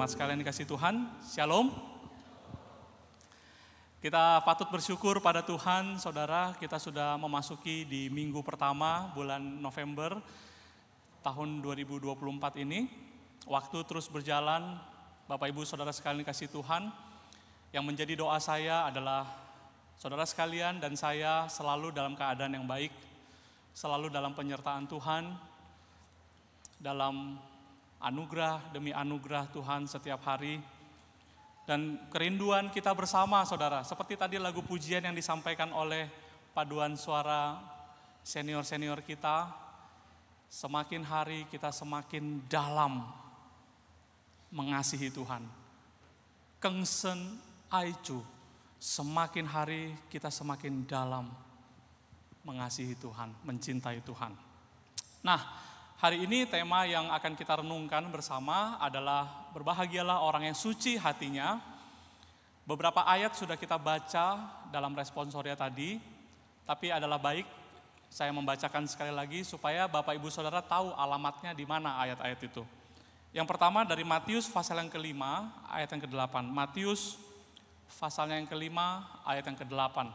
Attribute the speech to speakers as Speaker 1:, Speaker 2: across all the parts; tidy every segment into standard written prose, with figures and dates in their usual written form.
Speaker 1: jemaat sekalian dikasih Tuhan, Shalom. Kita patut bersyukur pada Tuhan, saudara, kita sudah memasuki di minggu pertama bulan November tahun 2024 ini. Waktu terus berjalan, Bapak Ibu saudara sekalian dikasih Tuhan. Yang menjadi doa saya adalah saudara sekalian dan saya selalu dalam keadaan yang baik, selalu dalam penyertaan Tuhan, dalam anugerah demi anugerah Tuhan setiap hari. Dan kerinduan kita bersama saudara, seperti tadi lagu pujian yang disampaikan oleh paduan suara senior-senior kita, semakin hari kita semakin dalam mengasihi Tuhan. Kengsen aicu, semakin hari kita semakin dalam mengasihi Tuhan, mencintai Tuhan. Nah, hari ini tema yang akan kita renungkan bersama adalah berbahagialah orang yang suci hatinya. Beberapa ayat sudah kita baca dalam responsoria tadi, tapi adalah baik saya membacakan sekali lagi supaya Bapak Ibu Saudara tahu alamatnya di mana ayat-ayat itu. Yang pertama dari Matius pasal yang kelima ayat yang ke-8. Matius pasalnya yang kelima ayat yang ke-8.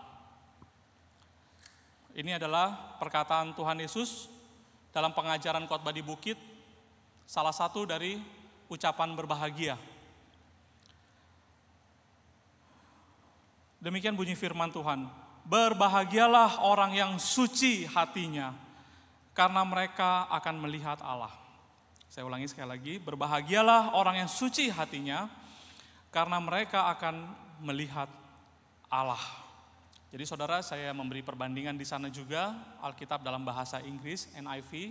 Speaker 1: Ini adalah perkataan Tuhan Yesus dalam pengajaran khotbah di bukit, salah satu dari ucapan berbahagia. Demikian bunyi firman Tuhan, berbahagialah orang yang suci hatinya, karena mereka akan melihat Allah. Saya ulangi sekali lagi, berbahagialah orang yang suci hatinya, karena mereka akan melihat Allah. Jadi saudara, saya memberi perbandingan di sana juga Alkitab dalam bahasa Inggris, NIV,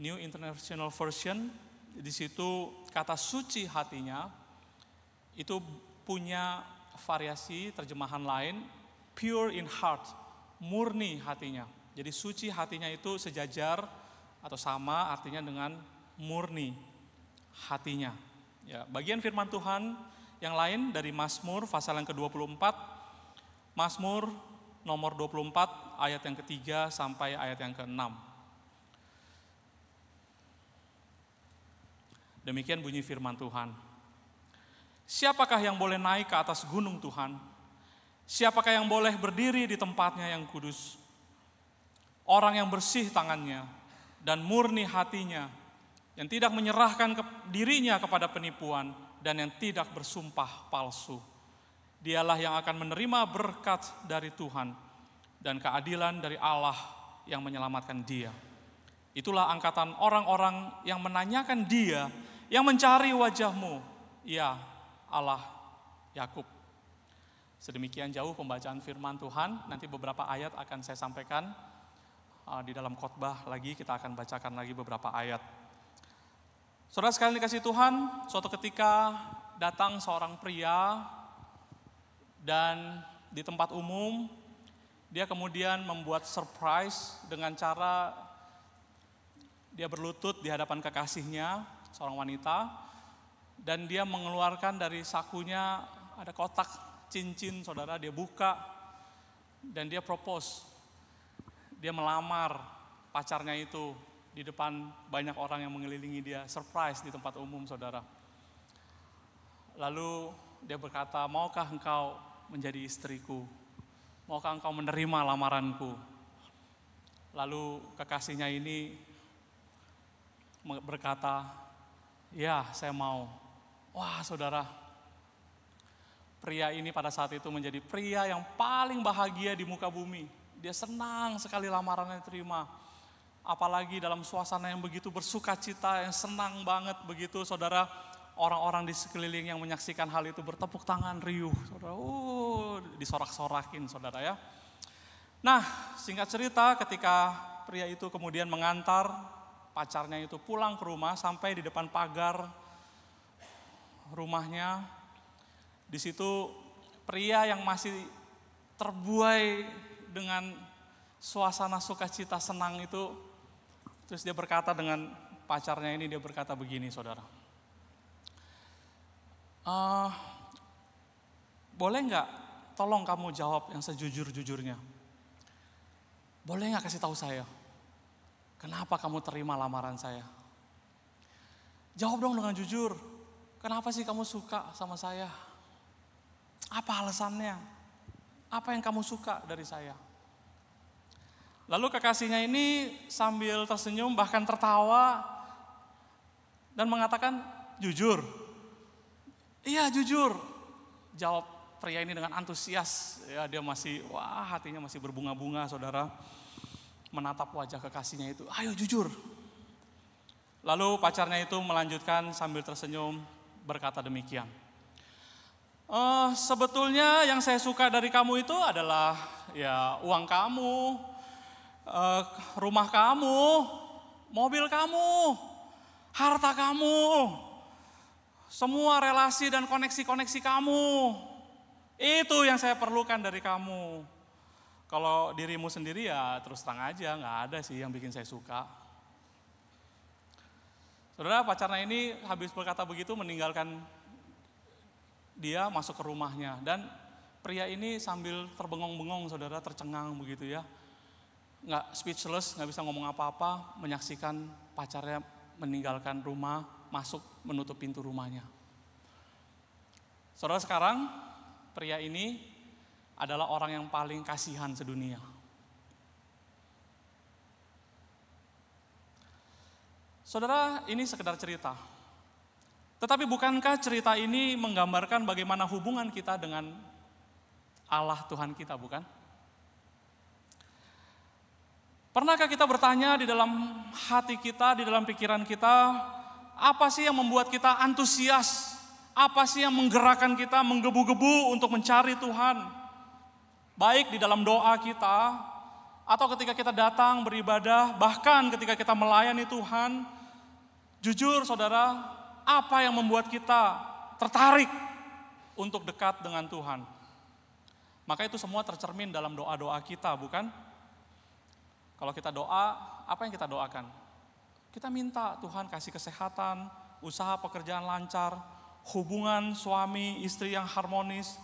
Speaker 1: New International Version. Di situ kata suci hatinya itu punya variasi terjemahan lain, pure in heart, murni hatinya. Jadi suci hatinya itu sejajar atau sama artinya dengan murni hatinya. Ya, bagian firman Tuhan yang lain dari Mazmur pasal yang ke-24, Mazmur nomor 24 ayat yang ketiga sampai ayat yang ke-6. Demikian bunyi firman Tuhan. Siapakah yang boleh naik ke atas gunung Tuhan? Siapakah yang boleh berdiri di tempatnya yang kudus? Orang yang bersih tangannya dan murni hatinya, yang tidak menyerahkan dirinya kepada penipuan dan yang tidak bersumpah palsu. Dialah yang akan menerima berkat dari Tuhan dan keadilan dari Allah yang menyelamatkan dia. Itulah angkatan orang-orang yang menanyakan dia, yang mencari wajahmu, ya Allah Yakub. Sedemikian jauh pembacaan firman Tuhan, nanti beberapa ayat akan saya sampaikan di dalam khotbah lagi, kita akan bacakan lagi beberapa ayat. Saudara sekalian dikasih Tuhan, suatu ketika datang seorang pria dan di tempat umum, dia kemudian membuat surprise dengan cara dia berlutut di hadapan kekasihnya, seorang wanita, dan dia mengeluarkan dari sakunya ada kotak cincin, saudara, dia buka, dan dia propose, dia melamar pacarnya itu di depan banyak orang yang mengelilingi dia, surprise di tempat umum, saudara. Lalu dia berkata, maukah engkau menjadi istriku? Maukah engkau menerima lamaranku? Lalu kekasihnya ini berkata, ya saya mau. Wah saudara, pria ini pada saat itu menjadi pria yang paling bahagia di muka bumi. Dia senang sekali lamarannya diterima. Apalagi dalam suasana yang begitu bersuka cita, yang senang banget begitu saudara. Orang-orang di sekeliling yang menyaksikan hal itu bertepuk tangan riuh, saudara. Disorak-sorakin, saudara ya. Nah, singkat cerita, ketika pria itu kemudian mengantar pacarnya itu pulang ke rumah, sampai di depan pagar rumahnya, di situ pria yang masih terbuai dengan suasana sukacita senang itu, terus dia berkata dengan pacarnya ini, dia berkata begini, saudara. Boleh nggak tolong kamu jawab yang sejujur-jujurnya? Boleh nggak kasih tahu saya, kenapa kamu terima lamaran saya? Jawab dong dengan jujur, kenapa sih kamu suka sama saya? Apa alasannya? Apa yang kamu suka dari saya? Lalu kekasihnya ini sambil tersenyum bahkan tertawa dan mengatakan, jujur. Iya jujur, jawab pria ini dengan antusias. Ya, dia masih, hatinya masih berbunga-bunga, saudara. Menatap wajah kekasihnya itu, ayo jujur. Lalu pacarnya itu melanjutkan sambil tersenyum berkata demikian. Sebetulnya yang saya suka dari kamu itu adalah ya uang kamu, rumah kamu, mobil kamu, harta kamu, semua relasi dan koneksi-koneksi kamu. Itu yang saya perlukan dari kamu. Kalau dirimu sendiri ya terus terang aja, nggak ada sih yang bikin saya suka. Saudara, pacarnya ini habis berkata begitu meninggalkan dia, masuk ke rumahnya. Dan pria ini sambil terbengong-bengong, saudara, tercengang begitu ya. Nggak speechless, nggak bisa ngomong apa-apa, menyaksikan pacarnya meninggalkan rumah, masuk menutup pintu rumahnya. Saudara, sekarang pria ini adalah orang yang paling kasihan sedunia. Saudara, ini sekedar cerita. Tetapi bukankah cerita ini menggambarkan bagaimana hubungan kita dengan Allah Tuhan kita, bukan? Pernahkah kita bertanya di dalam hati kita, di dalam pikiran kita, apa sih yang membuat kita antusias? Apa sih yang menggerakkan kita, menggebu-gebu untuk mencari Tuhan? Baik di dalam doa kita, atau ketika kita datang beribadah, bahkan ketika kita melayani Tuhan. Jujur saudara, apa yang membuat kita tertarik untuk dekat dengan Tuhan? Maka itu semua tercermin dalam doa-doa kita, bukan? Kalau kita doa, apa yang kita doakan? Kita minta Tuhan kasih kesehatan, usaha pekerjaan lancar, hubungan suami istri yang harmonis,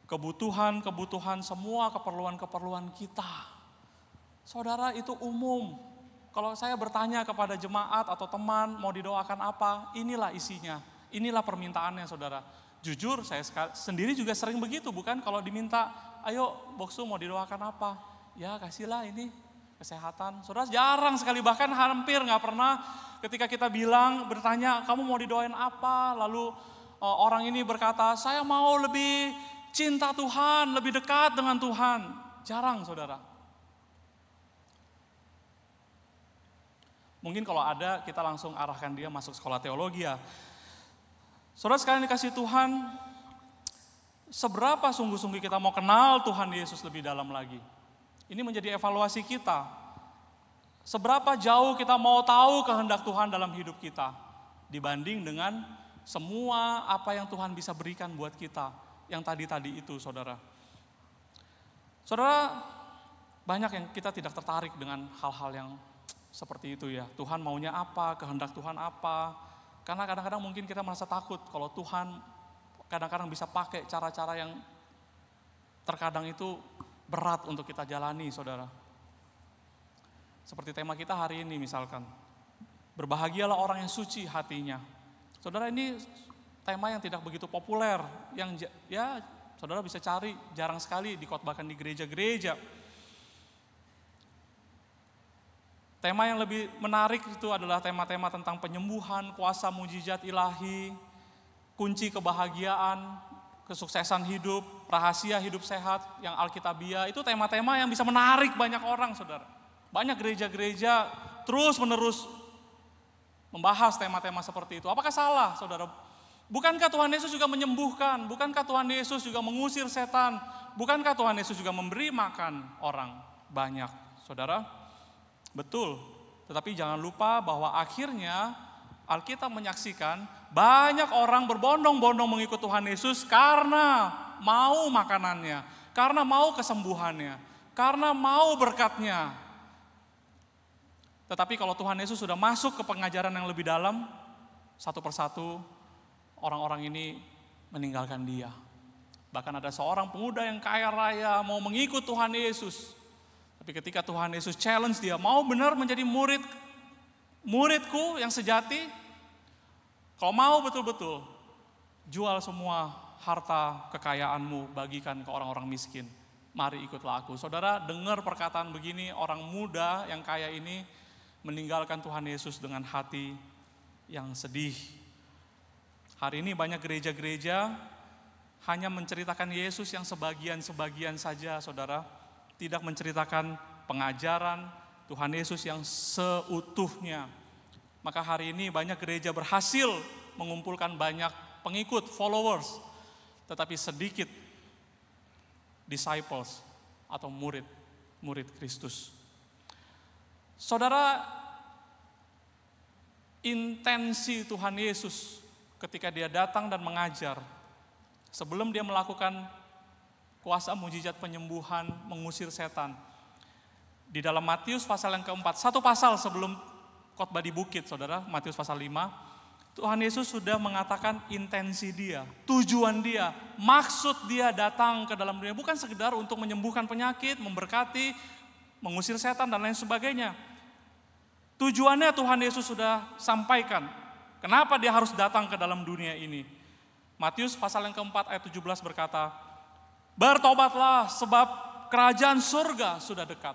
Speaker 1: kebutuhan semua keperluan kita. Saudara, itu umum. Kalau saya bertanya kepada jemaat atau teman mau didoakan apa, inilah isinya, inilah permintaannya, saudara. Jujur saya sendiri juga sering begitu, bukan? Kalau diminta, ayo Boksu mau didoakan apa? Ya kasihlah ini kesehatan. Saudara, jarang sekali, bahkan hampir nggak pernah ketika kita bertanya, kamu mau didoain apa? Lalu orang ini berkata, saya mau lebih cinta Tuhan, lebih dekat dengan Tuhan. Jarang, saudara. Mungkin kalau ada, kita langsung arahkan dia masuk sekolah teologi ya. Saudara sekalian dikasih Tuhan, seberapa sungguh-sungguh kita mau kenal Tuhan Yesus lebih dalam lagi? Ini menjadi evaluasi kita. Seberapa jauh kita mau tahu kehendak Tuhan dalam hidup kita, dibanding dengan semua apa yang Tuhan bisa berikan buat kita, yang tadi-tadi itu, saudara. Saudara, banyak yang kita tidak tertarik dengan hal-hal yang seperti itu ya. Tuhan maunya apa, kehendak Tuhan apa. Karena kadang-kadang mungkin kita merasa takut kalau Tuhan kadang-kadang bisa pakai cara-cara yang terkadang itu berat untuk kita jalani, saudara. Seperti tema kita hari ini misalkan, berbahagialah orang yang suci hatinya. Saudara, ini tema yang tidak begitu populer, yang ya saudara bisa cari, jarang sekali dikhotbahkan di gereja-gereja. Tema yang lebih menarik itu adalah tema-tema tentang penyembuhan, kuasa mujizat ilahi, kunci kebahagiaan, kesuksesan hidup, rahasia hidup sehat yang alkitabiah. Itu tema-tema yang bisa menarik banyak orang, saudara. Banyak gereja-gereja terus-menerus membahas tema-tema seperti itu. Apakah salah, saudara? Bukankah Tuhan Yesus juga menyembuhkan? Bukankah Tuhan Yesus juga mengusir setan? Bukankah Tuhan Yesus juga memberi makan orang banyak, saudara? Betul, tetapi jangan lupa bahwa akhirnya Alkitab menyaksikan banyak orang berbondong-bondong mengikut Tuhan Yesus karena mau makanannya, karena mau kesembuhannya, karena mau berkatnya. Tetapi kalau Tuhan Yesus sudah masuk ke pengajaran yang lebih dalam, satu persatu orang-orang ini meninggalkan dia. Bahkan ada seorang pemuda yang kaya raya mau mengikut Tuhan Yesus. Tapi ketika Tuhan Yesus challenge dia, mau benar menjadi muridku yang sejati? Kalau mau betul-betul, jual semua harta kekayaanmu, bagikan ke orang-orang miskin. Mari ikutlah aku. Saudara, dengar perkataan begini, orang muda yang kaya ini meninggalkan Tuhan Yesus dengan hati yang sedih. Hari ini banyak gereja-gereja hanya menceritakan Yesus yang sebagian-sebagian saja, saudara. Tidak menceritakan pengajaran Tuhan Yesus yang seutuhnya. Maka hari ini banyak gereja berhasil mengumpulkan banyak pengikut, followers, tetapi sedikit disciples atau murid Kristus. Saudara, intensi Tuhan Yesus ketika dia datang dan mengajar, sebelum dia melakukan kuasa mujizat penyembuhan, mengusir setan, di dalam Matius pasal yang keempat, satu pasal sebelum khotbah di bukit, saudara, Matius pasal 5, Tuhan Yesus sudah mengatakan intensi dia, tujuan dia, maksud dia datang ke dalam dunia. Bukan sekedar untuk menyembuhkan penyakit, memberkati, mengusir setan dan lain sebagainya. Tujuannya Tuhan Yesus sudah sampaikan. Kenapa dia harus datang ke dalam dunia ini? Matius pasal yang keempat ayat 17 berkata, bertobatlah sebab kerajaan surga sudah dekat.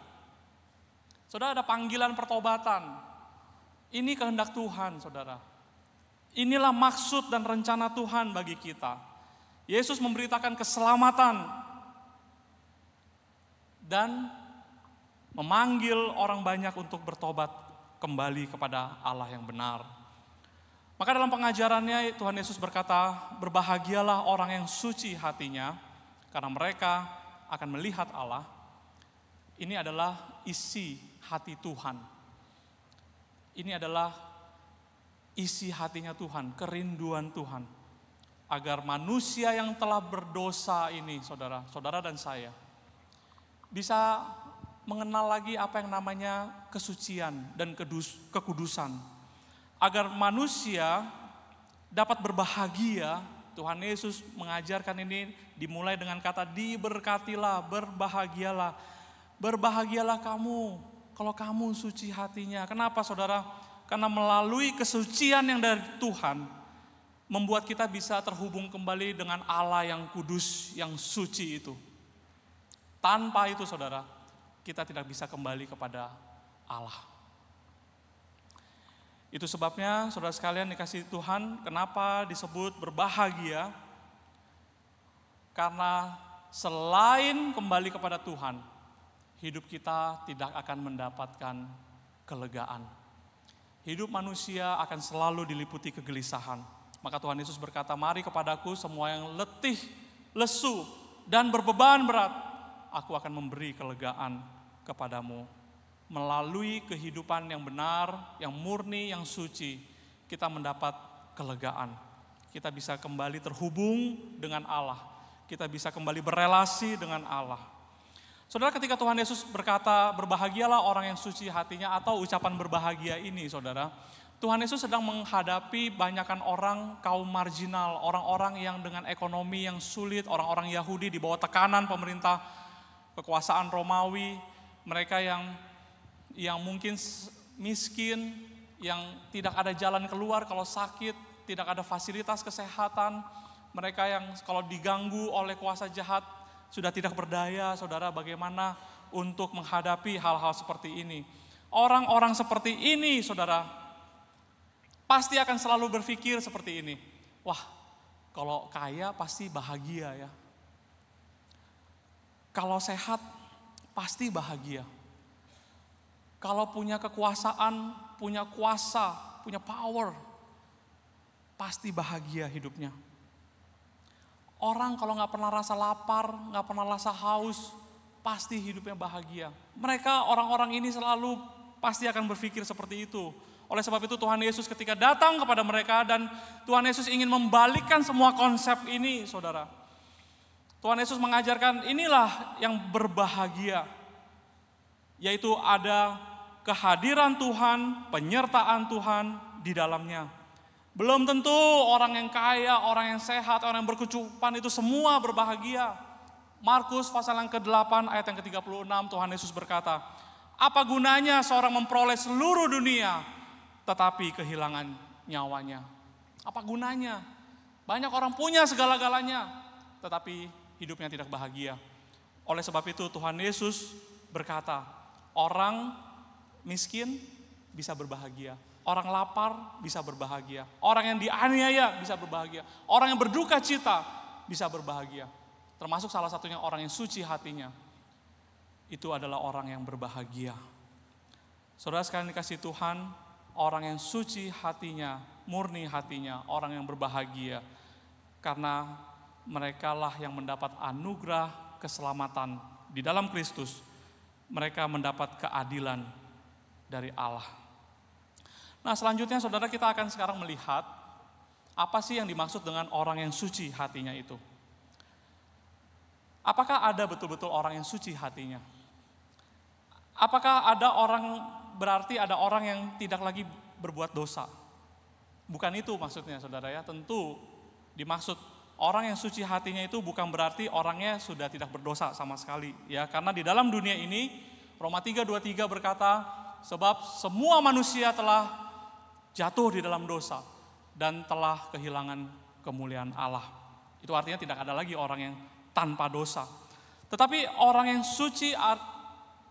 Speaker 1: Saudara, ada panggilan pertobatan. Ini kehendak Tuhan, saudara. Inilah maksud dan rencana Tuhan bagi kita. Yesus memberitakan keselamatan dan memanggil orang banyak untuk bertobat kembali kepada Allah yang benar. Maka dalam pengajarannya Tuhan Yesus berkata, berbahagialah orang yang suci hatinya, karena mereka akan melihat Allah. Ini adalah isi hati Tuhan. Ini adalah isi hatinya Tuhan, kerinduan Tuhan. Agar manusia yang telah berdosa ini, saudara dan saya, bisa mengenal lagi apa yang namanya kesucian dan kekudusan. Agar manusia dapat berbahagia, Tuhan Yesus mengajarkan ini dimulai dengan kata diberkatilah, berbahagialah. Berbahagialah kamu kalau kamu suci hatinya. Kenapa, saudara? Karena melalui kesucian yang dari Tuhan, membuat kita bisa terhubung kembali dengan Allah yang kudus, yang suci itu. Tanpa itu, saudara, kita tidak bisa kembali kepada Allah. Itu sebabnya, saudara sekalian dikasihi Tuhan, kenapa disebut berbahagia? Karena selain kembali kepada Tuhan, hidup kita tidak akan mendapatkan kelegaan. Hidup manusia akan selalu diliputi kegelisahan. Maka Tuhan Yesus berkata, mari kepadaku semua yang letih, lesu, dan berbeban berat. Aku akan memberi kelegaan kepadamu. Melalui kehidupan yang benar, yang murni, yang suci, kita mendapat kelegaan. Kita bisa kembali terhubung dengan Allah. Kita bisa kembali berelasi dengan Allah. Saudara, ketika Tuhan Yesus berkata, berbahagialah orang yang suci hatinya, atau ucapan berbahagia ini, saudara, Tuhan Yesus sedang menghadapi banyakkan orang kaum marginal, orang-orang yang dengan ekonomi yang sulit, orang-orang Yahudi di bawah tekanan pemerintah kekuasaan Romawi, mereka yang mungkin miskin, yang tidak ada jalan keluar kalau sakit, tidak ada fasilitas kesehatan, mereka yang kalau diganggu oleh kuasa jahat, sudah tidak berdaya, saudara, bagaimana untuk menghadapi hal-hal seperti ini. Orang-orang seperti ini, saudara, pasti akan selalu berpikir seperti ini. Wah, kalau kaya pasti bahagia ya. Kalau sehat, pasti bahagia. Kalau punya kekuasaan, punya kuasa, punya power, pasti bahagia hidupnya. Orang kalau nggak pernah rasa lapar, nggak pernah rasa haus, pasti hidupnya bahagia. Mereka, orang-orang ini selalu pasti akan berpikir seperti itu. Oleh sebab itu Tuhan Yesus ketika datang kepada mereka, dan Tuhan Yesus ingin membalikkan semua konsep ini, saudara. Tuhan Yesus mengajarkan inilah yang berbahagia, yaitu ada kehadiran Tuhan, penyertaan Tuhan di dalamnya. Belum tentu orang yang kaya, orang yang sehat, orang yang berkecukupan itu semua berbahagia. Markus pasal yang ke-8 ayat yang ke-36 Tuhan Yesus berkata, apa gunanya seorang memperoleh seluruh dunia tetapi kehilangan nyawanya? Apa gunanya? Banyak orang punya segala-galanya, tetapi hidupnya tidak bahagia. Oleh sebab itu Tuhan Yesus berkata, orang miskin bisa berbahagia. Orang lapar bisa berbahagia. Orang yang dianiaya bisa berbahagia. Orang yang berduka cita bisa berbahagia. Termasuk salah satunya orang yang suci hatinya. Itu adalah orang yang berbahagia. Saudara sekalian dikasih Tuhan, orang yang suci hatinya, murni hatinya, orang yang berbahagia. Karena merekalah yang mendapat anugerah keselamatan di dalam Kristus. Mereka mendapat keadilan dari Allah. Nah, selanjutnya saudara, kita akan sekarang melihat apa sih yang dimaksud dengan orang yang suci hatinya itu. Apakah ada betul-betul orang yang suci hatinya? Apakah ada orang, berarti ada orang yang tidak lagi berbuat dosa? Bukan itu maksudnya saudara ya, tentu dimaksud orang yang suci hatinya itu bukan berarti orangnya sudah tidak berdosa sama sekali ya, karena di dalam dunia ini Roma 3:23 berkata, sebab semua manusia telah jatuh di dalam dosa dan telah kehilangan kemuliaan Allah. Itu artinya tidak ada lagi orang yang tanpa dosa. Tetapi orang yang suci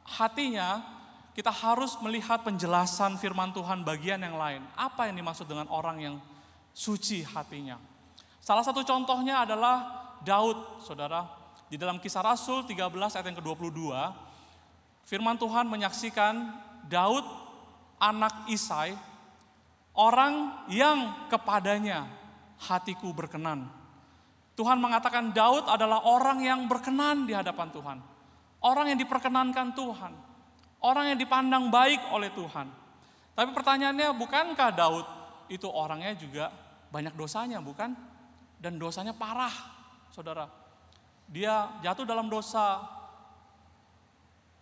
Speaker 1: hatinya, kita harus melihat penjelasan firman Tuhan bagian yang lain. Apa yang dimaksud dengan orang yang suci hatinya? Salah satu contohnya adalah Daud, saudara. Di dalam Kisah Rasul 13 ayat yang ke-22, firman Tuhan menyaksikan Daud, anak Isai, orang yang kepadanya hatiku berkenan. Tuhan mengatakan Daud adalah orang yang berkenan di hadapan Tuhan. Orang yang diperkenankan Tuhan. Orang yang dipandang baik oleh Tuhan. Tapi pertanyaannya, bukankah Daud itu orangnya juga banyak dosanya, bukan? Dan dosanya parah, saudara. Dia jatuh dalam dosa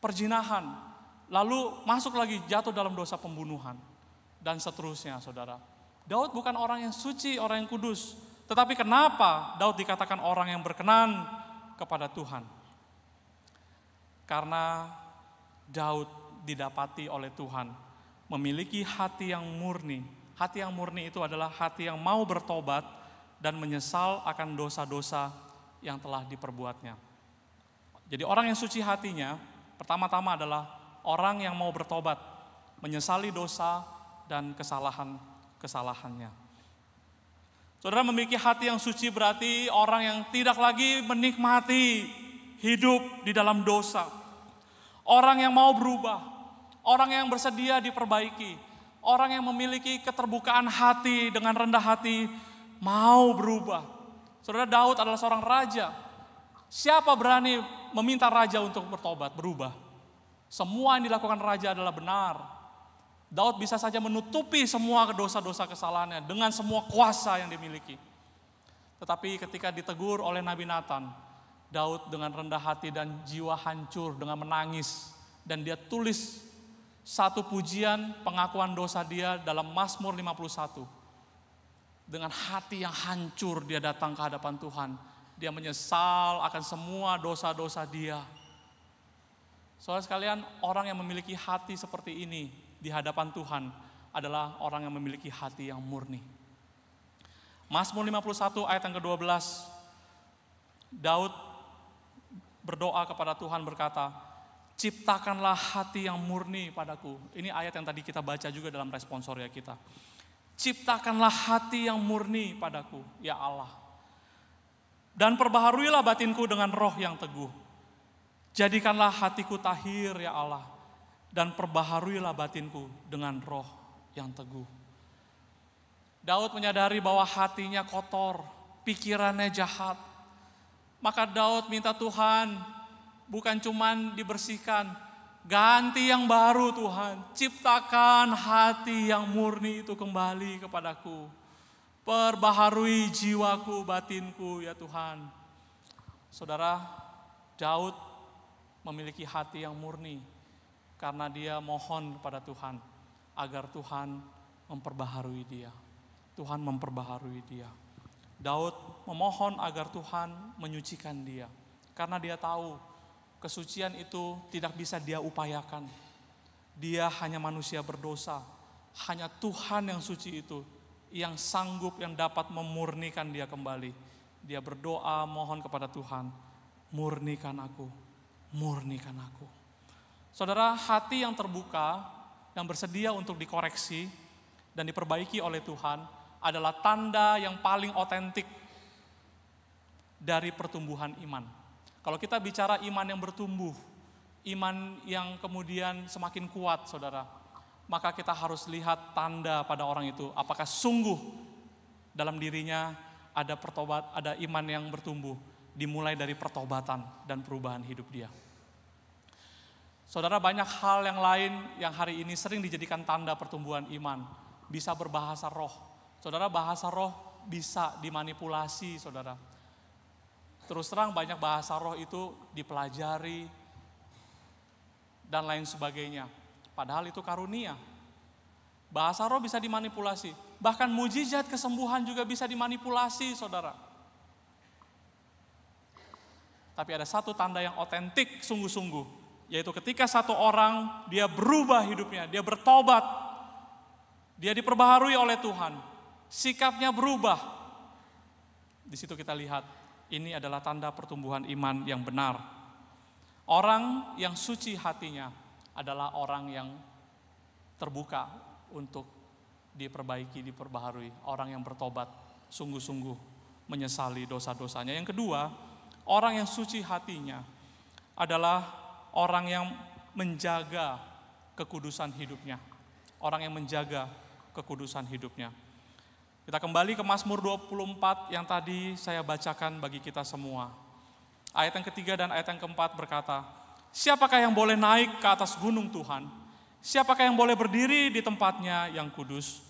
Speaker 1: perzinahan, lalu masuk lagi jatuh dalam dosa pembunuhan. Dan seterusnya, saudara. Daud bukan orang yang suci, orang yang kudus. Tetapi kenapa Daud dikatakan orang yang berkenan kepada Tuhan? Karena Daud didapati oleh Tuhan memiliki hati yang murni. Hati yang murni itu adalah hati yang mau bertobat dan menyesal akan dosa-dosa yang telah diperbuatnya. Jadi orang yang suci hatinya, pertama-tama adalah orang yang mau bertobat, menyesali dosa dan kesalahannya. Saudara, memiliki hati yang suci berarti orang yang tidak lagi menikmati hidup di dalam dosa. Orang yang mau berubah, orang yang bersedia diperbaiki, orang yang memiliki keterbukaan hati dengan rendah hati, mau berubah. Saudara, Daud adalah seorang raja. Siapa berani meminta raja untuk bertobat, berubah? Semua yang dilakukan raja adalah benar. Daud bisa saja menutupi semua dosa-dosa kesalahannya dengan semua kuasa yang dimiliki. Tetapi ketika ditegur oleh Nabi Nathan, Daud dengan rendah hati dan jiwa hancur dengan menangis. Dan dia tulis satu pujian pengakuan dosa dia dalam Mazmur 51. Dengan hati yang hancur dia datang ke hadapan Tuhan. Dia menyesal akan semua dosa-dosa dia. Saudara sekalian, orang yang memiliki hati seperti ini di hadapan Tuhan adalah orang yang memiliki hati yang murni. Mazmur 51 ayat yang ke-12, Daud berdoa kepada Tuhan berkata, ciptakanlah hati yang murni padaku. Ini ayat yang tadi kita baca juga dalam responsoria kita. Ciptakanlah hati yang murni padaku, ya Allah. Dan perbaharuilah batinku dengan roh yang teguh. Jadikanlah hatiku tahir, ya Allah. Dan perbaharuilah batinku dengan roh yang teguh. Daud menyadari bahwa hatinya kotor, pikirannya jahat. Maka Daud minta Tuhan bukan cuman dibersihkan, ganti yang baru Tuhan. Ciptakan hati yang murni itu kembali kepadaku. Perbaharui jiwaku, batinku ya Tuhan. Saudara, Daud memiliki hati yang murni. Karena dia mohon kepada Tuhan agar Tuhan memperbaharui dia. Tuhan memperbaharui dia. Daud memohon agar Tuhan menyucikan dia. Karena dia tahu kesucian itu tidak bisa dia upayakan. Dia hanya manusia berdosa. Hanya Tuhan yang suci itu yang sanggup, yang dapat memurnikan dia kembali. Dia berdoa mohon kepada Tuhan, murnikan aku, murnikan aku. Saudara, hati yang terbuka, yang bersedia untuk dikoreksi dan diperbaiki oleh Tuhan adalah tanda yang paling otentik dari pertumbuhan iman. Kalau kita bicara iman yang bertumbuh, iman yang kemudian semakin kuat, saudara, maka kita harus lihat tanda pada orang itu, apakah sungguh dalam dirinya ada ada iman yang bertumbuh, dimulai dari pertobatan dan perubahan hidup dia. Saudara, banyak hal yang lain yang hari ini sering dijadikan tanda pertumbuhan iman. Bisa berbahasa roh. Saudara, bahasa roh bisa dimanipulasi, saudara. Terus terang banyak bahasa roh itu dipelajari dan lain sebagainya. Padahal itu karunia. Bahasa roh bisa dimanipulasi. Bahkan mujizat kesembuhan juga bisa dimanipulasi, saudara. Tapi ada satu tanda yang otentik sungguh-sungguh, yaitu ketika satu orang dia berubah hidupnya, dia bertobat, dia diperbaharui oleh Tuhan, sikapnya berubah. Di situ kita lihat ini adalah tanda pertumbuhan iman yang benar. Orang yang suci hatinya adalah orang yang terbuka untuk diperbaiki, diperbaharui. Orang yang bertobat sungguh-sungguh menyesali dosa-dosanya. Yang kedua, orang yang suci hatinya adalah orang yang menjaga kekudusan hidupnya. Orang yang menjaga kekudusan hidupnya. Kita kembali ke Mazmur 24 yang tadi saya bacakan bagi kita semua. Ayat yang ketiga dan ayat yang keempat berkata, siapakah yang boleh naik ke atas gunung Tuhan? Siapakah yang boleh berdiri di tempatnya yang kudus?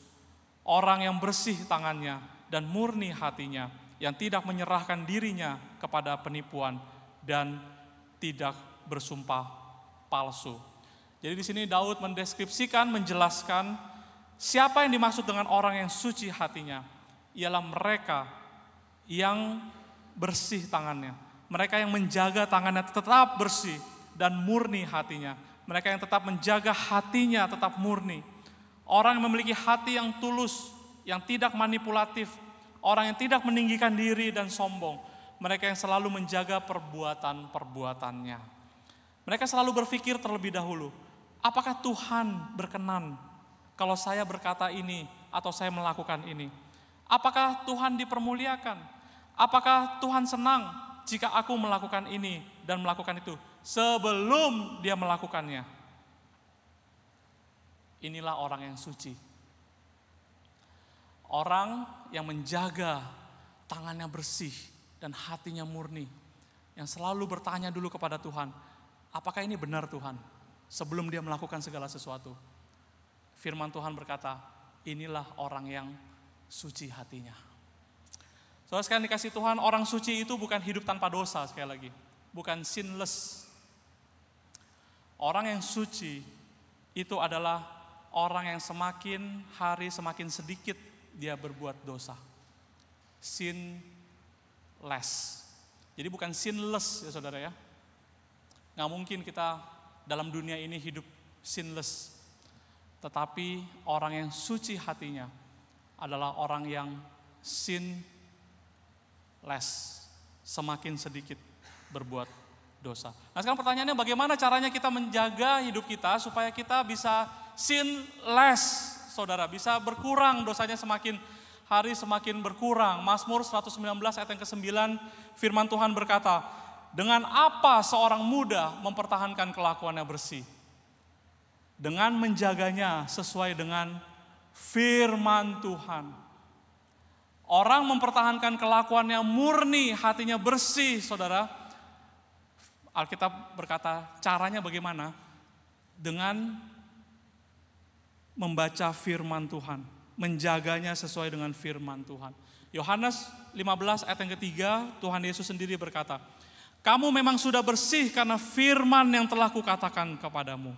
Speaker 1: Orang yang bersih tangannya dan murni hatinya, yang tidak menyerahkan dirinya kepada penipuan dan tidak bersumpah palsu. Jadi di sini Daud mendeskripsikan, menjelaskan siapa yang dimaksud dengan orang yang suci hatinya. Ialah mereka yang bersih tangannya. Mereka yang menjaga tangannya tetap bersih dan murni hatinya. Mereka yang tetap menjaga hatinya tetap murni. Orang yang memiliki hati yang tulus, yang tidak manipulatif. Orang yang tidak meninggikan diri dan sombong. Mereka yang selalu menjaga perbuatan-perbuatannya. Mereka selalu berpikir terlebih dahulu, apakah Tuhan berkenan kalau saya berkata ini atau saya melakukan ini? Apakah Tuhan dipermuliakan? Apakah Tuhan senang jika aku melakukan ini dan melakukan itu sebelum dia melakukannya? Inilah orang yang suci. Orang yang menjaga tangannya bersih dan hatinya murni. Yang selalu bertanya dulu kepada Tuhan, apakah ini benar Tuhan? Sebelum dia melakukan segala sesuatu. Firman Tuhan berkata, inilah orang yang suci hatinya. Saudara sekalian dikasih Tuhan, orang suci itu bukan hidup tanpa dosa sekali lagi. Bukan sinless. Orang yang suci itu adalah orang yang semakin hari semakin sedikit dia berbuat dosa. Sinless. Jadi bukan sinless ya saudara ya. Nggak mungkin kita dalam dunia ini hidup sinless. Tetapi orang yang suci hatinya adalah orang yang sinless. Semakin sedikit berbuat dosa. Nah sekarang pertanyaannya bagaimana caranya kita menjaga hidup kita supaya kita bisa sinless, saudara. Bisa berkurang dosanya semakin hari semakin berkurang. Mazmur 119 ayat yang ke-9 firman Tuhan berkata, dengan apa seorang muda mempertahankan kelakuannya bersih? Dengan menjaganya sesuai dengan firman Tuhan. Orang mempertahankan kelakuannya murni, hatinya bersih, saudara. Alkitab berkata caranya bagaimana? Dengan membaca firman Tuhan. Menjaganya sesuai dengan firman Tuhan. Yohanes 15 ayat yang ketiga, Tuhan Yesus sendiri berkata, kamu memang sudah bersih karena firman yang telah kukatakan kepadamu.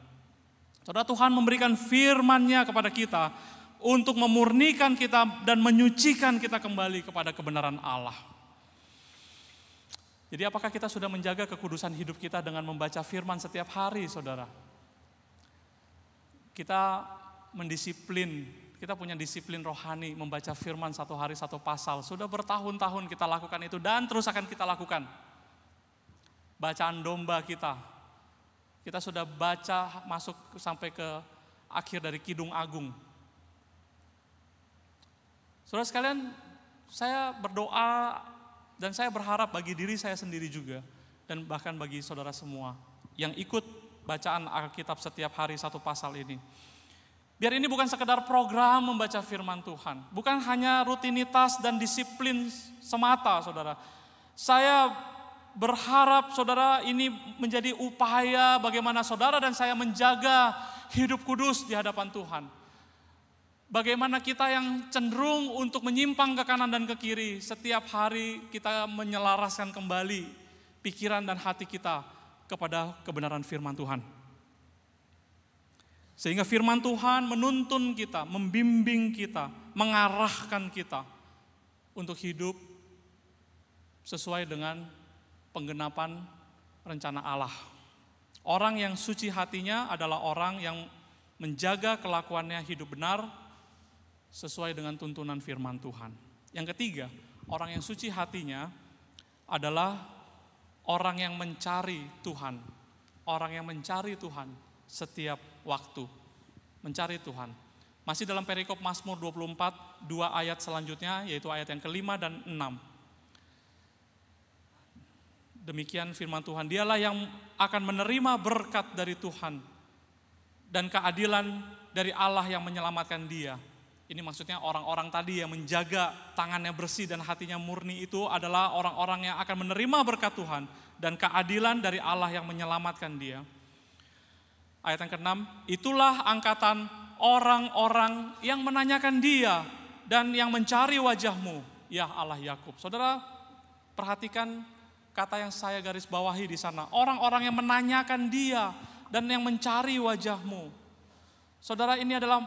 Speaker 1: Saudara, Tuhan memberikan firman-Nya kepada kita untuk memurnikan kita dan menyucikan kita kembali kepada kebenaran Allah. Jadi apakah kita sudah menjaga kekudusan hidup kita dengan membaca firman setiap hari, saudara? Kita mendisiplin kita punya disiplin rohani membaca firman satu hari satu pasal. Sudah bertahun-tahun kita lakukan itu dan terus akan kita lakukan. Bacaan domba kita sudah baca masuk sampai ke akhir dari Kidung Agung. Saudara sekalian, saya berdoa dan saya berharap bagi diri saya sendiri juga dan bahkan bagi saudara semua yang ikut bacaan Alkitab setiap hari satu pasal ini. Biar ini bukan sekedar program membaca firman Tuhan, bukan hanya rutinitas dan disiplin semata, saudara. Saya berharap saudara ini menjadi upaya bagaimana saudara dan saya menjaga hidup kudus di hadapan Tuhan. Bagaimana kita yang cenderung untuk menyimpang ke kanan dan ke kiri, setiap hari kita menyelaraskan kembali pikiran dan hati kita kepada kebenaran firman Tuhan. Sehingga firman Tuhan menuntun kita, membimbing kita, mengarahkan kita untuk hidup sesuai dengan penggenapan rencana Allah. Orang yang suci hatinya adalah orang yang menjaga kelakuannya hidup benar sesuai dengan tuntunan firman Tuhan. Yang ketiga, orang yang suci hatinya adalah orang yang mencari Tuhan. Orang yang mencari Tuhan setiap waktu. Mencari Tuhan. Masih dalam perikop Mazmur 24, 2 ayat selanjutnya, yaitu ayat yang ke-5 dan 6. Demikian firman Tuhan, dialah yang akan menerima berkat dari Tuhan dan keadilan dari Allah yang menyelamatkan dia. Ini maksudnya orang-orang tadi yang menjaga tangannya bersih dan hatinya murni itu adalah orang-orang yang akan menerima berkat Tuhan dan keadilan dari Allah yang menyelamatkan dia. Ayat yang ke-6, itulah angkatan orang-orang yang menanyakan dia dan yang mencari wajahmu, ya Allah Yakub. Saudara, perhatikan kata yang saya garis bawahi di sana. Orang-orang yang menanyakan dia dan yang mencari wajahmu. Saudara, ini adalah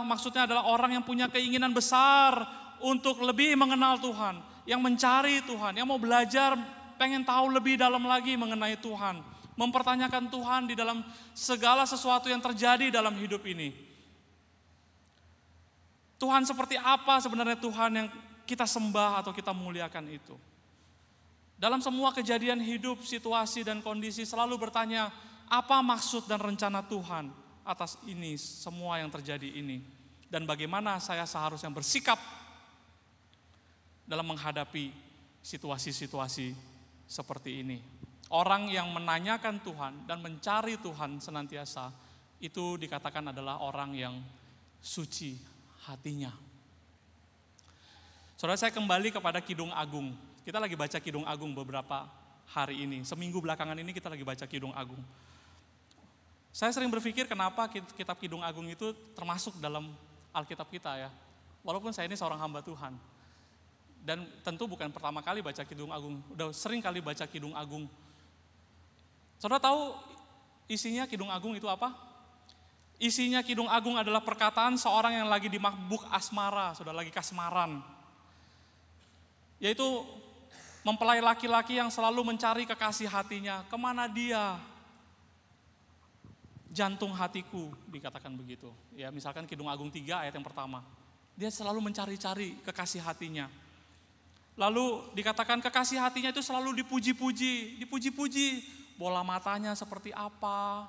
Speaker 1: maksudnya adalah orang yang punya keinginan besar untuk lebih mengenal Tuhan, yang mencari Tuhan, yang mau belajar, pengen tahu lebih dalam lagi mengenai Tuhan, mempertanyakan Tuhan di dalam segala sesuatu yang terjadi dalam hidup ini. Tuhan seperti apa sebenarnya Tuhan yang kita sembah atau kita muliakan itu? Dalam semua kejadian hidup, situasi dan kondisi selalu bertanya, apa maksud dan rencana Tuhan atas ini semua yang terjadi ini? Dan bagaimana saya seharusnya bersikap dalam menghadapi situasi-situasi seperti ini? Orang yang menanyakan Tuhan dan mencari Tuhan senantiasa, itu dikatakan adalah orang yang suci hatinya. Saudara, saya kembali kepada Kidung Agung. Kita lagi baca Kidung Agung beberapa hari ini. Seminggu belakangan ini kita lagi baca Kidung Agung. Saya sering berpikir kenapa kitab Kidung Agung itu termasuk dalam Alkitab kita ya. Walaupun saya ini seorang hamba Tuhan. Dan tentu bukan pertama kali baca Kidung Agung. Udah sering kali baca Kidung Agung. Saudara tahu isinya Kidung Agung itu apa? Isinya Kidung Agung adalah perkataan seorang yang lagi di mabuk asmara, sudah lagi kasmaran. Yaitu mempelai laki-laki yang selalu mencari kekasih hatinya. Kemana dia? Jantung hatiku, dikatakan begitu. Ya, misalkan Kidung Agung 3 ayat yang pertama. Dia selalu mencari-cari kekasih hatinya. Lalu dikatakan kekasih hatinya itu selalu dipuji-puji. Bola matanya seperti apa,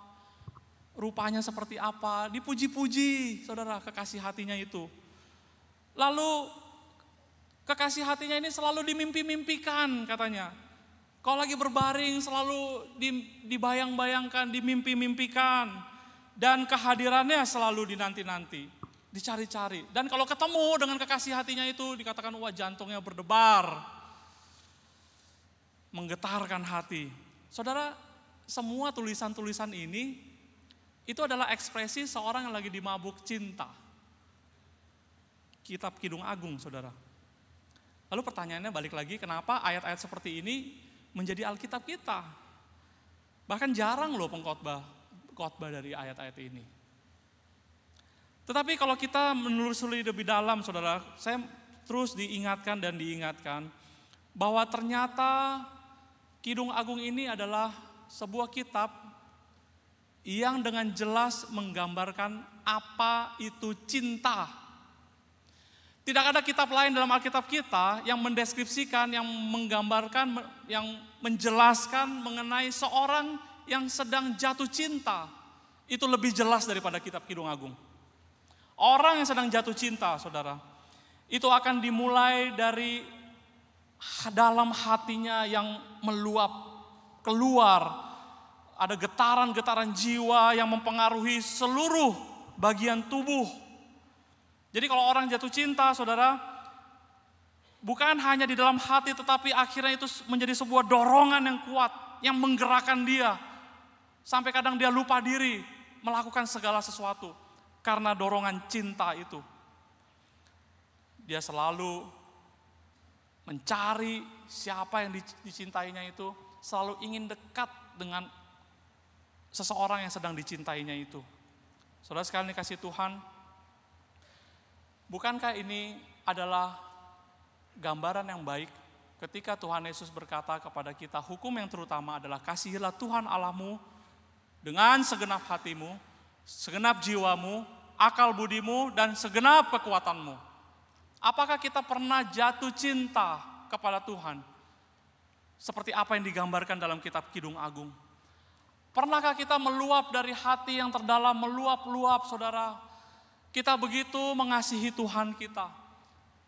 Speaker 1: rupanya seperti apa, dipuji-puji saudara kekasih hatinya itu. Lalu kekasih hatinya ini selalu dimimpi-mimpikan katanya. Kalau lagi berbaring selalu dibayang-bayangkan, dimimpi-mimpikan. Dan kehadirannya selalu dinanti-nanti, dicari-cari. Dan kalau ketemu dengan kekasih hatinya itu dikatakan wah jantungnya berdebar. Menggetarkan hati. Saudara, semua tulisan-tulisan ini itu adalah ekspresi seorang yang lagi dimabuk cinta. Kitab Kidung Agung, saudara. Lalu pertanyaannya balik lagi, kenapa ayat-ayat seperti ini menjadi Alkitab kita? Bahkan jarang loh khotbah dari ayat-ayat ini. Tetapi kalau kita menelusuri lebih dalam, saudara, saya terus diingatkan bahwa ternyata Kidung Agung ini adalah sebuah kitab yang dengan jelas menggambarkan apa itu cinta. Tidak ada kitab lain dalam Alkitab kita yang mendeskripsikan, yang menggambarkan, yang menjelaskan mengenai seorang yang sedang jatuh cinta. Itu lebih jelas daripada kitab Kidung Agung. Orang yang sedang jatuh cinta, saudara, itu akan dimulai dari dalam hatinya yang meluap keluar. Ada getaran-getaran jiwa yang mempengaruhi seluruh bagian tubuh. Jadi kalau orang jatuh cinta, saudara, bukan hanya di dalam hati, tetapi akhirnya itu menjadi sebuah dorongan yang kuat, yang menggerakkan dia. Sampai kadang dia lupa diri, melakukan segala sesuatu. Karena dorongan cinta itu. Dia selalu mencari siapa yang dicintainya itu, selalu ingin dekat dengan seseorang yang sedang dicintainya itu. Saudara sekalian dikasih Tuhan, bukankah ini adalah gambaran yang baik ketika Tuhan Yesus berkata kepada kita, hukum yang terutama adalah kasihilah Tuhan Allahmu dengan segenap hatimu, segenap jiwamu, akal budimu, dan segenap kekuatanmu. Apakah kita pernah jatuh cinta kepada Tuhan? Seperti apa yang digambarkan dalam kitab Kidung Agung. Pernahkah kita meluap dari hati yang terdalam, meluap-luap, saudara? Kita begitu mengasihi Tuhan kita.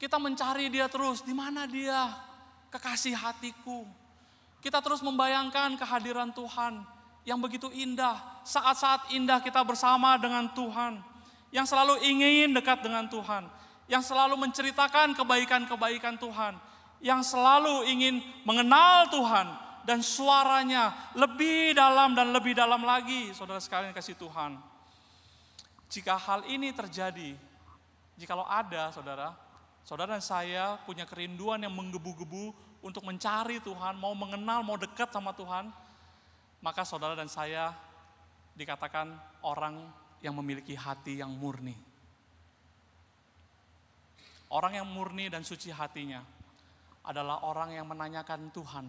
Speaker 1: Kita mencari dia terus, di mana dia? Kekasih hatiku. Kita terus membayangkan kehadiran Tuhan yang begitu indah. Saat-saat indah kita bersama dengan Tuhan. Yang selalu ingin dekat dengan Tuhan. Yang selalu menceritakan kebaikan-kebaikan Tuhan. Yang selalu ingin mengenal Tuhan. Dan suaranya lebih dalam dan lebih dalam lagi, saudara sekalian kasih Tuhan. Jika hal ini terjadi, jikalau ada saudara dan saya punya kerinduan yang menggebu-gebu untuk mencari Tuhan, mau mengenal, mau dekat sama Tuhan, maka saudara dan saya dikatakan orang yang memiliki hati yang murni. Orang yang murni dan suci hatinya adalah orang yang menanyakan Tuhan,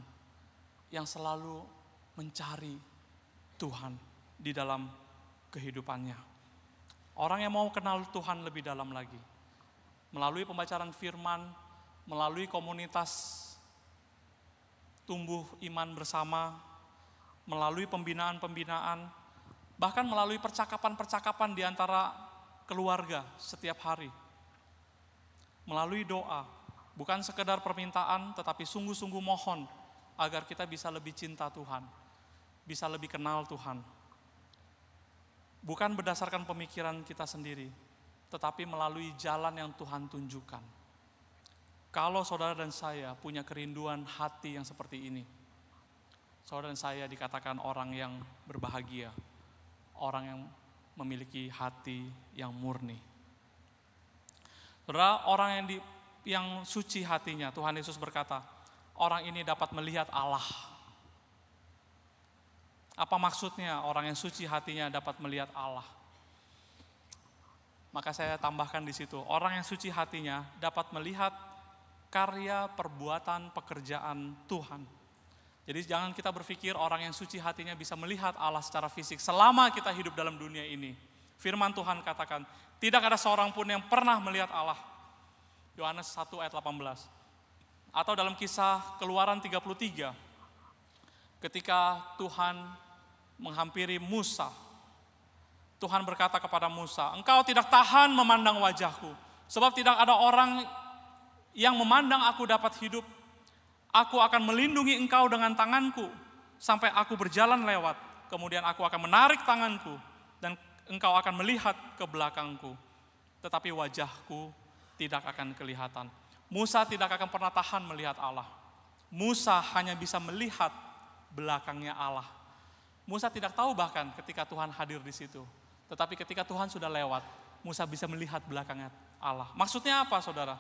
Speaker 1: yang selalu mencari Tuhan di dalam kehidupannya. Orang yang mau kenal Tuhan lebih dalam lagi. Melalui pembacaan firman, melalui komunitas tumbuh iman bersama, melalui pembinaan-pembinaan, bahkan melalui percakapan-percakapan di antara keluarga setiap hari. Melalui doa, bukan sekedar permintaan tetapi sungguh-sungguh mohon agar kita bisa lebih cinta Tuhan, bisa lebih kenal Tuhan. Bukan berdasarkan pemikiran kita sendiri, tetapi melalui jalan yang Tuhan tunjukkan. Kalau saudara dan saya punya kerinduan hati yang seperti ini, saudara dan saya dikatakan orang yang berbahagia, orang yang memiliki hati yang murni. Saudara, orang yang suci hatinya, Tuhan Yesus berkata, orang ini dapat melihat Allah. Apa maksudnya orang yang suci hatinya dapat melihat Allah? Maka saya tambahkan di situ, orang yang suci hatinya dapat melihat karya perbuatan pekerjaan Tuhan. Jadi jangan kita berpikir orang yang suci hatinya bisa melihat Allah secara fisik selama kita hidup dalam dunia ini. Firman Tuhan katakan, tidak ada seorang pun yang pernah melihat Allah. Yohanes 1 ayat 18. Atau dalam kisah Keluaran 33, ketika Tuhan menghampiri Musa, Tuhan berkata kepada Musa, engkau tidak tahan memandang wajahku, sebab tidak ada orang yang memandang aku dapat hidup. Aku akan melindungi engkau dengan tanganku, sampai aku berjalan lewat, kemudian aku akan menarik tanganku, dan engkau akan melihat ke belakangku, tetapi wajahku tidak akan kelihatan. Musa tidak akan pernah tahan melihat Allah. Musa hanya bisa melihat belakangnya Allah. Musa tidak tahu bahkan ketika Tuhan hadir di situ. Tetapi ketika Tuhan sudah lewat, Musa bisa melihat belakangnya Allah. Maksudnya apa, saudara?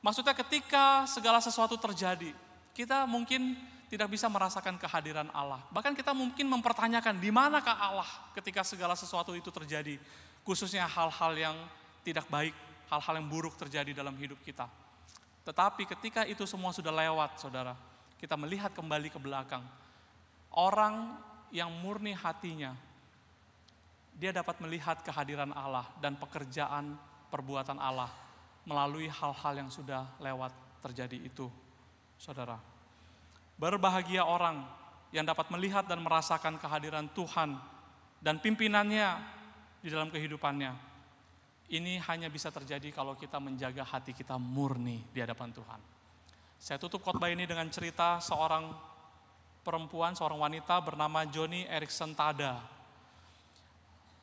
Speaker 1: Maksudnya ketika segala sesuatu terjadi, kita mungkin tidak bisa merasakan kehadiran Allah. Bahkan kita mungkin mempertanyakan di manakah Allah ketika segala sesuatu itu terjadi. Khususnya hal-hal yang tidak baik, hal-hal yang buruk terjadi dalam hidup kita. Tetapi ketika itu semua sudah lewat, saudara, kita melihat kembali ke belakang. Orang yang murni hatinya, dia dapat melihat kehadiran Allah dan pekerjaan perbuatan Allah melalui hal-hal yang sudah lewat terjadi itu, saudara. Berbahagia orang yang dapat melihat dan merasakan kehadiran Tuhan dan pimpinannya di dalam kehidupannya. Ini hanya bisa terjadi kalau kita menjaga hati kita murni di hadapan Tuhan. Saya tutup khotbah ini dengan cerita seorang perempuan, seorang wanita bernama Joni Eareckson Tada.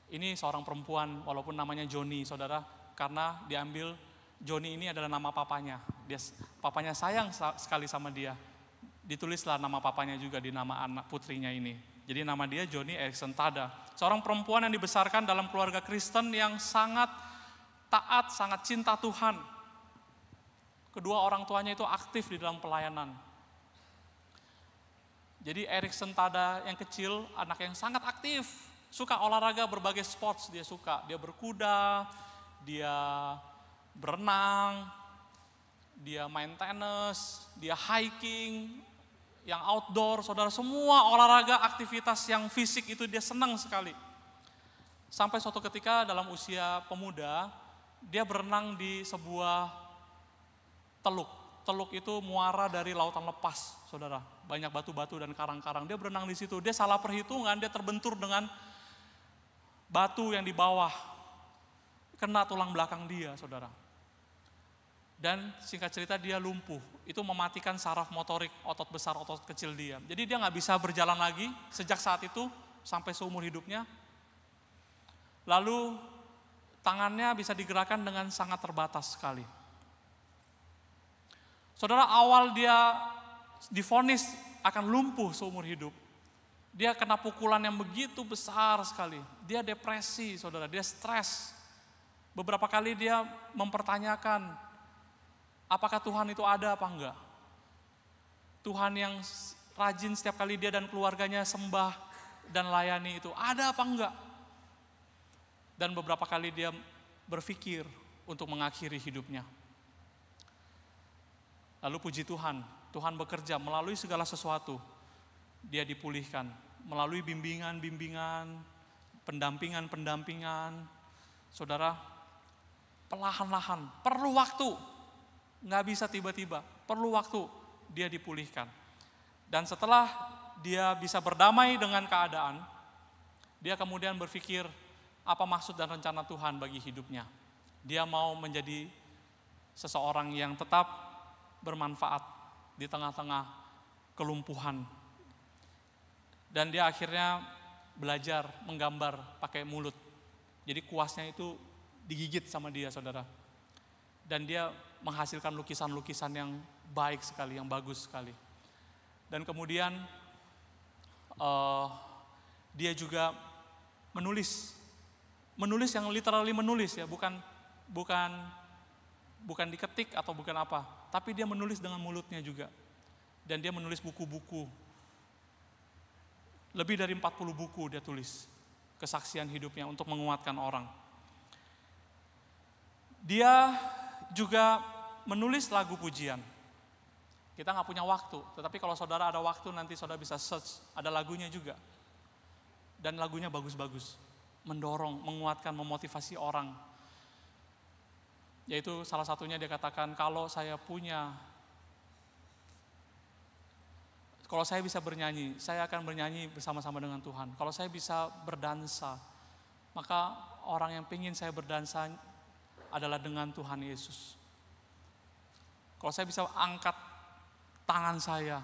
Speaker 1: Ini seorang perempuan walaupun namanya Joni, saudara, karena diambil Joni ini adalah nama papanya. Papanya sayang sekali sama dia. Ditulislah nama papanya juga di nama anak putrinya ini. Jadi nama dia Joni Eareckson Tada. Seorang perempuan yang dibesarkan dalam keluarga Kristen yang sangat taat, sangat cinta Tuhan. Kedua orang tuanya itu aktif di dalam pelayanan. Jadi Eareckson Tada yang kecil, anak yang sangat aktif, suka olahraga, berbagai sports dia suka. Dia berkuda, dia berenang, dia main tenis, dia hiking, yang outdoor, saudara, semua olahraga, aktivitas yang fisik itu dia senang sekali. Sampai suatu ketika dalam usia pemuda, dia berenang di sebuah teluk. Teluk itu muara dari lautan lepas, saudara. Banyak batu-batu dan karang-karang. Dia berenang di situ. Dia salah perhitungan, dia terbentur dengan batu yang di bawah. Kena tulang belakang dia, saudara. Dan singkat cerita dia lumpuh. Itu mematikan saraf motorik, otot besar, otot kecil dia. Jadi dia nggak bisa berjalan lagi sejak saat itu sampai seumur hidupnya. Lalu tangannya bisa digerakkan dengan sangat terbatas sekali. Saudara, awal dia divonis akan lumpuh seumur hidup. Dia kena pukulan yang begitu besar sekali. Dia depresi, saudara, dia stres. Beberapa kali dia mempertanyakan, apakah Tuhan itu ada apa enggak? Tuhan yang rajin setiap kali dia dan keluarganya sembah dan layani itu, ada apa enggak? Dan beberapa kali dia berpikir untuk mengakhiri hidupnya. Lalu puji Tuhan, Tuhan bekerja melalui segala sesuatu. Dia dipulihkan melalui bimbingan-bimbingan, pendampingan-pendampingan. Saudara, perlahan-lahan, perlu waktu. Nggak bisa tiba-tiba, perlu waktu dia dipulihkan. Dan setelah dia bisa berdamai dengan keadaan, dia kemudian berpikir apa maksud dan rencana Tuhan bagi hidupnya. Dia mau menjadi seseorang yang tetap bermanfaat di tengah-tengah kelumpuhan. Dan dia akhirnya belajar menggambar pakai mulut. Jadi kuasnya itu digigit sama dia, saudara. Dan dia menghasilkan lukisan-lukisan yang baik sekali, yang bagus sekali. Dan kemudian dia juga menulis yang literally menulis ya, bukan diketik atau bukan apa, tapi dia menulis dengan mulutnya juga. Dan dia menulis buku-buku. Lebih dari 40 buku dia tulis, kesaksian hidupnya untuk menguatkan orang. Dia juga menulis lagu pujian. Kita nggak punya waktu, tetapi kalau saudara ada waktu nanti saudara bisa search, ada lagunya juga. Dan lagunya bagus-bagus, mendorong, menguatkan, memotivasi orang. Yaitu salah satunya dia katakan, kalau saya bisa bernyanyi, saya akan bernyanyi bersama-sama dengan Tuhan. Kalau saya bisa berdansa, maka orang yang ingin saya berdansa adalah dengan Tuhan Yesus. Kalau saya bisa angkat tangan saya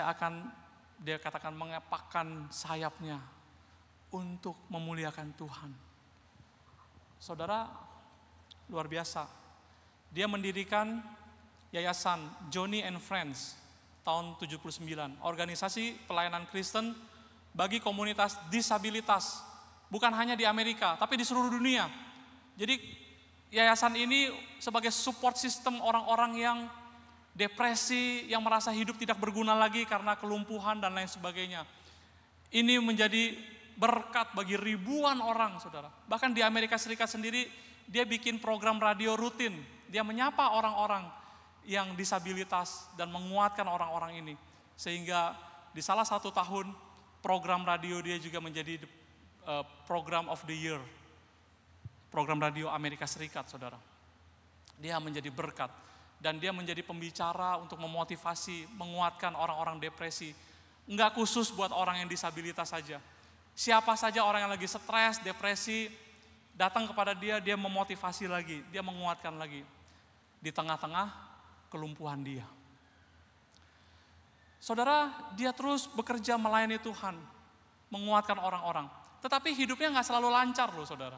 Speaker 1: akan, dia katakan, mengepakkan sayapnya untuk memuliakan Tuhan. Saudara, luar biasa. Dia mendirikan yayasan Joni and Friends tahun 79, organisasi pelayanan Kristen bagi komunitas disabilitas, bukan hanya di Amerika, tapi di seluruh dunia. Jadi yayasan ini sebagai support system orang-orang yang depresi, yang merasa hidup tidak berguna lagi karena kelumpuhan dan lain sebagainya. Ini menjadi berkat bagi ribuan orang, saudara. Bahkan di Amerika Serikat sendiri, dia bikin program radio rutin. Dia menyapa orang-orang yang disabilitas dan menguatkan orang-orang ini. Sehingga di salah satu tahun, program radio dia juga menjadi Program of the Year, program radio Amerika Serikat, saudara. Dia menjadi berkat, dan dia menjadi pembicara untuk memotivasi, menguatkan orang-orang depresi. Enggak khusus buat orang yang disabilitas saja. Siapa saja orang yang lagi stres, depresi, datang kepada dia, dia memotivasi lagi, dia menguatkan lagi. Di tengah-tengah kelumpuhan dia. Saudara, dia terus bekerja melayani Tuhan, menguatkan orang-orang. Tetapi hidupnya nggak selalu lancar loh, saudara.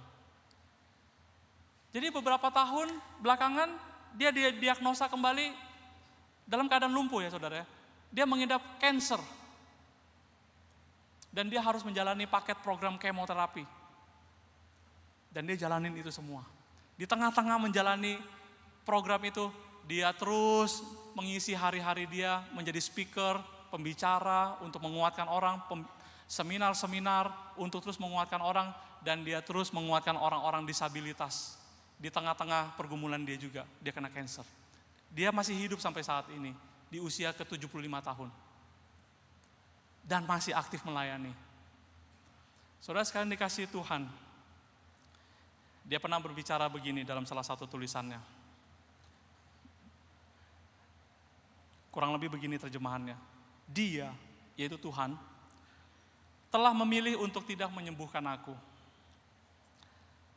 Speaker 1: Jadi beberapa tahun belakangan dia diagnosa kembali dalam keadaan lumpuh ya saudara. Dia mengidap kanker. Dan dia harus menjalani paket program kemoterapi. Dan dia jalanin itu semua. Di tengah-tengah menjalani program itu, dia terus mengisi hari-hari dia menjadi speaker, pembicara untuk menguatkan orang, seminar-seminar untuk terus menguatkan orang, dan dia terus menguatkan orang-orang disabilitas. Di tengah-tengah pergumulan dia juga, dia kena kanker. Dia masih hidup sampai saat ini, di usia ke-75 tahun. Dan masih aktif melayani. Saudara sekalian dikasihi Tuhan, dia pernah berbicara begini dalam salah satu tulisannya. Kurang lebih begini terjemahannya. Dia, yaitu Tuhan, telah memilih untuk tidak menyembuhkan aku,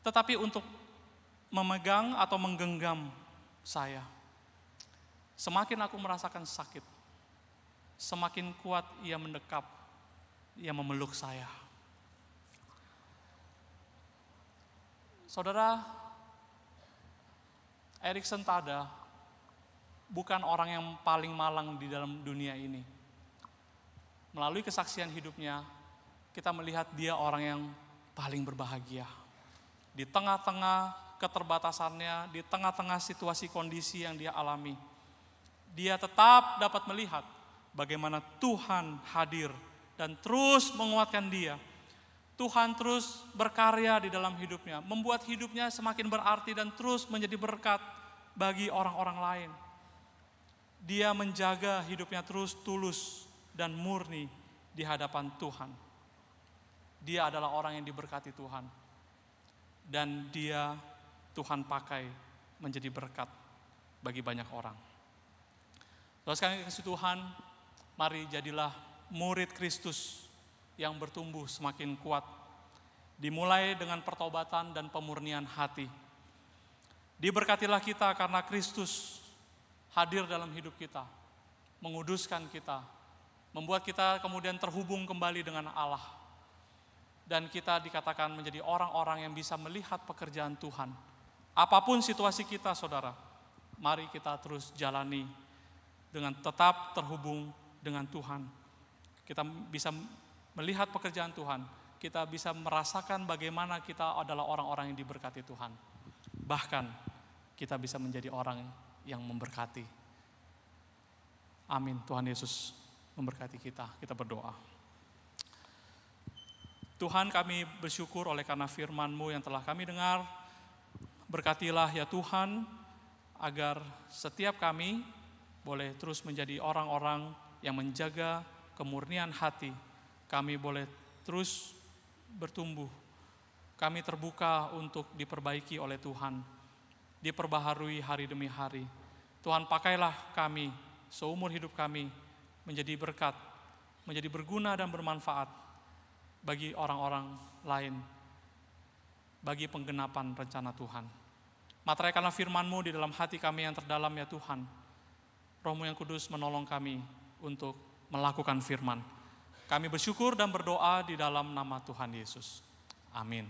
Speaker 1: tetapi untuk memegang atau menggenggam saya. Semakin aku merasakan sakit, semakin kuat ia mendekap, ia memeluk saya. Saudara, Erikson Tada bukan orang yang paling malang di dalam dunia ini. Melalui kesaksian hidupnya, kita melihat dia orang yang paling berbahagia. Di tengah-tengah keterbatasannya, di tengah-tengah situasi kondisi yang dia alami, dia tetap dapat melihat bagaimana Tuhan hadir dan terus menguatkan dia. Tuhan terus berkarya di dalam hidupnya, membuat hidupnya semakin berarti dan terus menjadi berkat bagi orang-orang lain. Dia menjaga hidupnya terus tulus dan murni di hadapan Tuhan. Dia adalah orang yang diberkati Tuhan. Dan dia Tuhan pakai menjadi berkat bagi banyak orang. Terus sekali kasih Tuhan, mari jadilah murid Kristus yang bertumbuh semakin kuat. Dimulai dengan pertobatan dan pemurnian hati. Diberkatilah kita karena Kristus hadir dalam hidup kita, menguduskan kita, membuat kita kemudian terhubung kembali dengan Allah. Dan kita dikatakan menjadi orang-orang yang bisa melihat pekerjaan Tuhan. Apapun situasi kita, saudara, mari kita terus jalani dengan tetap terhubung dengan Tuhan. Kita bisa melihat pekerjaan Tuhan, kita bisa merasakan bagaimana kita adalah orang-orang yang diberkati Tuhan. Bahkan kita bisa menjadi orang yang memberkati. Amin. Tuhan Yesus memberkati kita. Kita berdoa. Tuhan, kami bersyukur oleh karena firman-Mu yang telah kami dengar. Berkatilah ya Tuhan, agar setiap kami boleh terus menjadi orang-orang yang menjaga kemurnian hati. Kami boleh terus bertumbuh. Kami terbuka untuk diperbaiki oleh Tuhan, diperbaharui hari demi hari. Tuhan, pakailah kami, seumur hidup kami, menjadi berkat, menjadi berguna dan bermanfaat bagi orang-orang lain, bagi penggenapan rencana Tuhan. Materaikanlah firman-Mu di dalam hati kami yang terdalam ya Tuhan. Roh-Mu yang kudus menolong kami untuk melakukan firman. Kami bersyukur dan berdoa di dalam nama Tuhan Yesus. Amin.